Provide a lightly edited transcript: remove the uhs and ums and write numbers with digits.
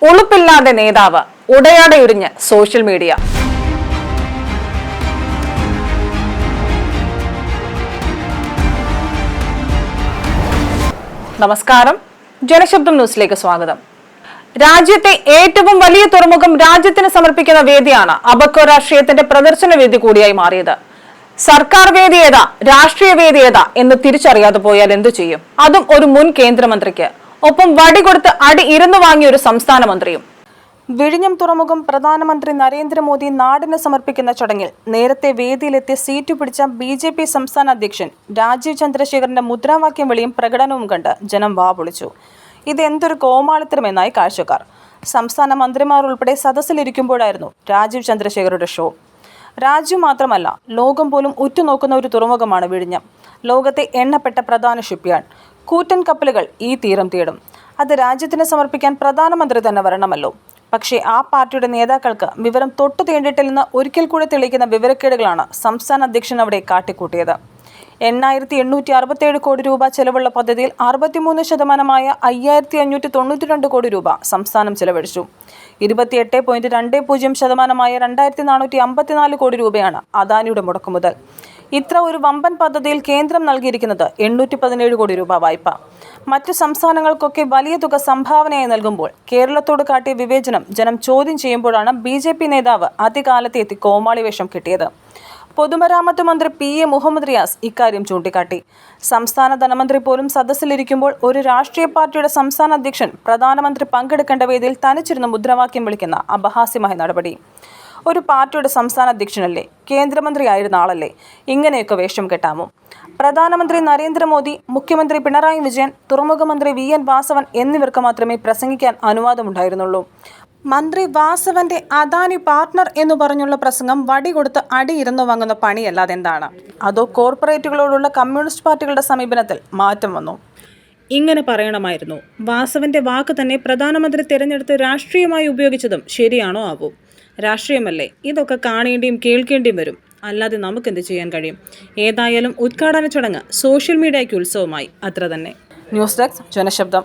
ഉളുപ്പില്ലാതെ നേതാവ് ഉടയാടയുരിഞ്ഞ് social media. നമസ്കാരം, ജനശബ്ദം ന്യൂസിലേക്ക് സ്വാഗതം. രാജ്യത്തെ ഏറ്റവും വലിയ തുറമുഖം രാജ്യത്തിന് സമർപ്പിക്കുന്ന വേദിയാണ് അബക്കോ രാഷ്ട്രീയത്തിന്റെ പ്രദർശന വേദി കൂടിയായി മാറിയത്. സർക്കാർ വേദി ഏതാ, രാഷ്ട്രീയ വേദി ഏതാ എന്ന് തിരിച്ചറിയാതെ പോയാൽ എന്തു ചെയ്യും? അതും ഒരു മുൻ കേന്ദ്രമന്ത്രിക്ക്, ഒപ്പം വടി കൊടുത്ത് അടി ഇരുന്നു വാങ്ങിയ ഒരു സംസ്ഥാന മന്ത്രിയും. വിഴിഞ്ഞം തുറമുഖം പ്രധാനമന്ത്രി നരേന്ദ്രമോദി നാടിന് സമർപ്പിക്കുന്ന ചടങ്ങിൽ നേരത്തെ വേദിയിലെത്തി സീറ്റു പിടിച്ച BJP സംസ്ഥാന അധ്യക്ഷൻ രാജീവ് ചന്ദ്രശേഖറിന്റെ മുദ്രാവാക്യം വിളിയും പ്രകടനവും കണ്ട് ജനം വാപൊളിച്ചു. ഇതെന്തൊരു കോമാളിത്തരമെന്നായി കാഴ്ചക്കാർ. സംസ്ഥാന മന്ത്രിമാർ ഉൾപ്പെടെ സദസ്സിലിരിക്കുമ്പോഴായിരുന്നു രാജീവ് ചന്ദ്രശേഖറുടെ ഷോ. രാജ്യം മാത്രമല്ല, ലോകം പോലും ഉറ്റുനോക്കുന്ന ഒരു തുറമുഖമാണ് വിഴിഞ്ഞം. ലോകത്തെ എണ്ണപ്പെട്ട പ്രധാന ഷിപ്പ്യാർഡ്. കൂറ്റൻ കപ്പലുകൾ ഈ തീരം തേടും. അത് രാജ്യത്തിന് സമർപ്പിക്കാൻ പ്രധാനമന്ത്രി തന്നെ വരണമല്ലോ. പക്ഷേ ആ പാർട്ടിയുടെ നേതാക്കൾക്ക് വിവരം തൊട്ടു തേണ്ടിയിട്ടില്ലെന്ന് ഒരിക്കൽ കൂടി തെളിയിക്കുന്ന വിവരക്കേടുകളാണ് സംസ്ഥാന അധ്യക്ഷൻ അവിടെ കാട്ടിക്കൂട്ടിയത്. 8,867 കോടി രൂപ ചെലവുള്ള പദ്ധതിയിൽ 63% 5,592 കോടി രൂപ സംസ്ഥാനം ചെലവഴിച്ചു. 28.20% 2,454 കോടി രൂപയാണ് അദാനിയുടെ മുടക്കുമുതൽ. ഇത്ര ഒരു വമ്പൻ പദ്ധതിയിൽ കേന്ദ്രം നൽകിയിരിക്കുന്നത് 817 കോടി രൂപ വായ്പ. മറ്റു സംസ്ഥാനങ്ങൾക്കൊക്കെ വലിയ തുക സംഭാവനയായി നൽകുമ്പോൾ കേരളത്തോട് കാട്ടിയ വിവേചനം ജനം ചോദ്യം ചെയ്യുമ്പോഴാണ് BJP നേതാവ് അധികാലത്ത് എത്തി കോമാളി വേഷം കിട്ടിയത്. പൊതുമരാമത്ത് മന്ത്രി PA മുഹമ്മദ് റിയാസ് ഇക്കാര്യം ചൂണ്ടിക്കാട്ടി. സംസ്ഥാന ധനമന്ത്രി പോലും സദസ്സിലിരിക്കുമ്പോൾ ഒരു രാഷ്ട്രീയ പാർട്ടിയുടെ സംസ്ഥാന അധ്യക്ഷൻ പ്രധാനമന്ത്രി പങ്കെടുക്കേണ്ട വേദിയിൽ തനിച്ചിരുന്ന് മുദ്രാവാക്യം വിളിക്കുന്ന അപഹാസ്യമായ നടപടി. ഒരു പാർട്ടിയുടെ സംസ്ഥാന അധ്യക്ഷനല്ലേ, കേന്ദ്രമന്ത്രിയായിരുന്ന ആളല്ലേ, ഇങ്ങനെയൊക്കെ വേഷം കെട്ടാമോ? പ്രധാനമന്ത്രി നരേന്ദ്രമോദി, മുഖ്യമന്ത്രി പിണറായി വിജയൻ, തുറമുഖ മന്ത്രി VN വാസവൻ എന്നിവർക്ക് മാത്രമേ പ്രസംഗിക്കാൻ അനുവാദമുണ്ടായിരുന്നുള്ളൂ. മന്ത്രി വാസവന്റെ അദാനി പാർട്ട്ണർ എന്നു പറഞ്ഞുള്ള പ്രസംഗം വടി കൊടുത്ത് അടിയിരുന്നു വാങ്ങുന്ന പണിയല്ലാതെ എന്താണ്? അതോ കോർപ്പറേറ്റുകളോടുള്ള കമ്മ്യൂണിസ്റ്റ് പാർട്ടികളുടെ സമീപനത്തിൽ മാറ്റം വന്നു? ഇങ്ങനെ പറയണമായിരുന്നു. വാസവന്റെ വാക്ക് തന്നെ പ്രധാനമന്ത്രി തിരഞ്ഞെടുത്ത് രാഷ്ട്രീയമായി ഉപയോഗിച്ചതും ശരിയാണോ ആവോ? രാഷ്ട്രീയമല്ലേ, ഇതൊക്കെ കാണേണ്ടിയും കേൾക്കേണ്ടിയും വരും. അല്ലാതെ നമുക്കെന്ത് ചെയ്യാൻ കഴിയും? ഏതായാലും ഉദ്ഘാടന ചടങ്ങ് സോഷ്യൽ മീഡിയയ്ക്ക് ഉത്സവമായി, അത്ര തന്നെ. News desk, ജനശബ്ദം.